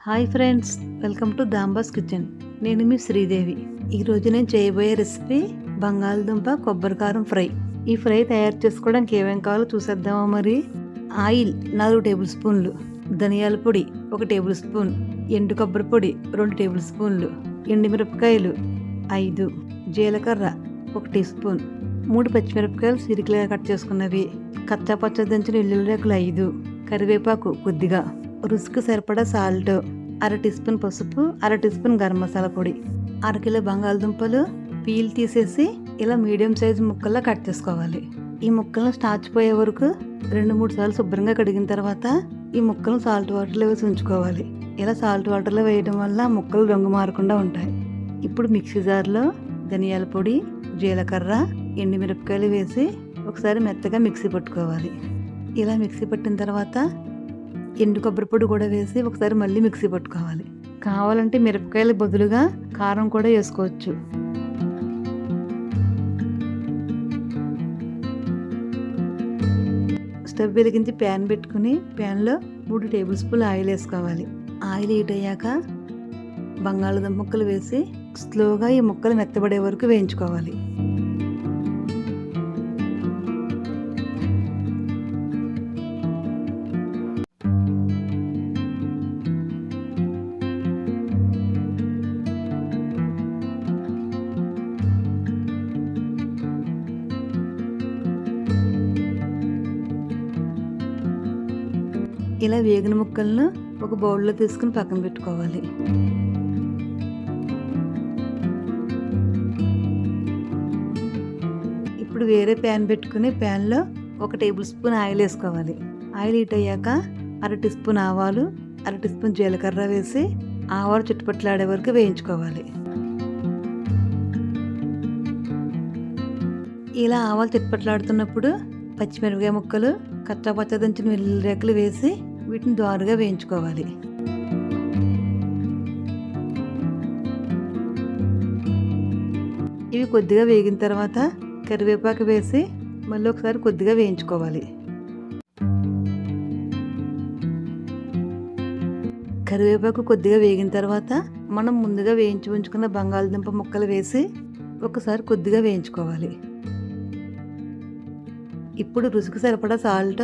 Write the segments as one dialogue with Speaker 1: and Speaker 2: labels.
Speaker 1: Hi friends, welcome to Dhamba's kitchen. నేను మీ శ్రీదేవి. ఈరోజు నేను చేయబోయే రెసిపీ బంగాళదుంప కొబ్బరి కారం ఫ్రై. ఈ ఫ్రై తయారు చేసుకోవడానికి ఏమేమి కావాలో చూసేద్దామా మరి. ఆయిల్ 4 టేబుల్ స్పూన్లు, ధనియాల పొడి 1 టేబుల్ స్పూన్, ఎండు కొబ్బరి పొడి 2 టేబుల్ స్పూన్లు, ఎండుమిరపకాయలు 5, జీలకర్ర 1 టీ స్పూన్, 3 పచ్చిమిరపకాయలు సిరికలుగా కట్ చేసుకున్నవి, కచ్చా పచ్చ దంచిన వెల్లుల్లి రేకులు 5, కరివేపాకు కొద్దిగా, రుచికి సరిపడా సాల్ట్, 1/2 టీ స్పూన్ పసుపు, 1/2 టీ స్పూన్ గరం మసాలా పొడి, 1 కిలో బంగాళదుంపలు పీల్ తీసేసి ఇలా మీడియం సైజు ముక్కల్లా కట్ చేసుకోవాలి. ఈ ముక్కలను స్టార్చ్ పోయే వరకు 2-3 సార్లు శుభ్రంగా కడిగిన తర్వాత ఈ ముక్కలను సాల్ట్ వాటర్లో వేసి ఉంచుకోవాలి. ఇలా సాల్ట్ వాటర్లో వేయడం వల్ల ముక్కలు రంగు మారకుండా ఉంటాయి. ఇప్పుడు మిక్సీ జార్లో ధనియాల పొడి, జీలకర్ర, ఎండుమిరపకాయలు వేసి ఒకసారి మెత్తగా మిక్సీ పట్టుకోవాలి. ఇలా మిక్సీ పట్టిన తర్వాత ఎండు కొబ్బరి పొడి కూడా వేసి ఒకసారి మళ్ళీ మిక్సీ పట్టుకోవాలి. కావాలంటే మిరపకాయల బదులుగా కారం కూడా వేసుకోవచ్చు. స్టవ్ వెలిగించి ప్యాన్ పెట్టుకుని ప్యాన్లో 3 టేబుల్ స్పూన్లు ఆయిల్ వేసుకోవాలి. ఆయిల్ హీట్ అయ్యాక బంగాళదుంప ముక్కలు వేసి స్లోగా ఈ ముక్కలు మెత్తబడే వరకు వేయించుకోవాలి. ఇలా వేగిన ముక్కలను ఒక బౌల్లో తీసుకుని పక్కన పెట్టుకోవాలి. ఇప్పుడు వేరే ప్యాన్ పెట్టుకుని ప్యాన్లో 1 టేబుల్ స్పూన్ ఆయిల్ వేసుకోవాలి. ఆయిల్ హీట్ అయ్యాక 1/2 టీ స్పూన్ ఆవాలు, 1/2 టీ స్పూన్ జీలకర్ర వేసి ఆవాలు చుట్టుపట్లాడే వరకు వేయించుకోవాలి. ఇలా ఆవాలు చుట్టుపట్లాడుతున్నప్పుడు పచ్చిమిరపకాయ ముక్కలు, కచ్చా పచ్చ దంచిన వెల్లుల్లి రేకులు వేసి వీటిని దోరగా వేయించుకోవాలి. ఇవి కొద్దిగా వేగిన తర్వాత కరివేపాకు వేసి మళ్ళీ ఒకసారి కొద్దిగా వేయించుకోవాలి. కరివేపాకు కొద్దిగా వేగిన తర్వాత మనం ముందుగా వేయించి ఉంచుకున్న బంగాళదుంప ముక్కలు వేసి ఒకసారి కొద్దిగా వేయించుకోవాలి. ఇప్పుడు రుచికి సరిపడా సాల్ట్,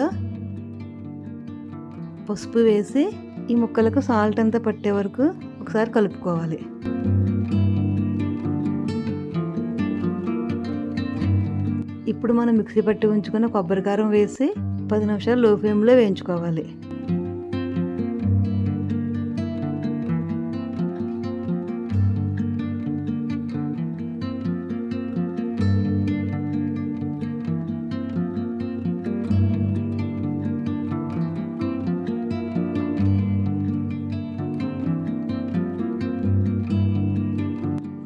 Speaker 1: పసుపు వేసి ఈ ముక్కలకు సాల్ట్ అంతా పట్టే వరకు ఒకసారి కలుపుకోవాలి. ఇప్పుడు మనం మిక్సీ పట్టి ఉంచుకున్న కొబ్బరి కారం వేసి 10 నిమిషాలు లో ఫ్లేమ్లో వేయించుకోవాలి.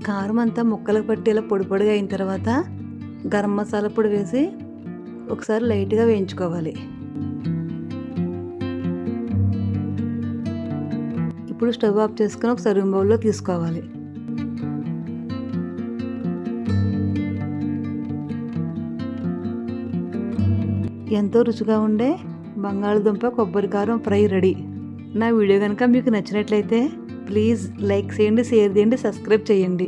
Speaker 1: కారం అంతా ముక్కలకు పట్టి ఇలా పొడి పొడిగా అయిన తర్వాత గరం మసాలా పొడి వేసి ఒకసారి లైట్గా వేయించుకోవాలి. ఇప్పుడు స్టవ్ ఆఫ్ చేసుకుని ఒక సర్వింగ్ బౌల్లో తీసుకోవాలి. ఎంతో రుచిగా ఉండే బంగాళదుంప కొబ్బరి కారం ఫ్రై రెడీ. నా వీడియో కనుక మీకు నచ్చినట్లయితే ప్లీజ్ లైక్ చేయండి, షేర్ చేయండి, సబ్స్క్రైబ్ చేయండి.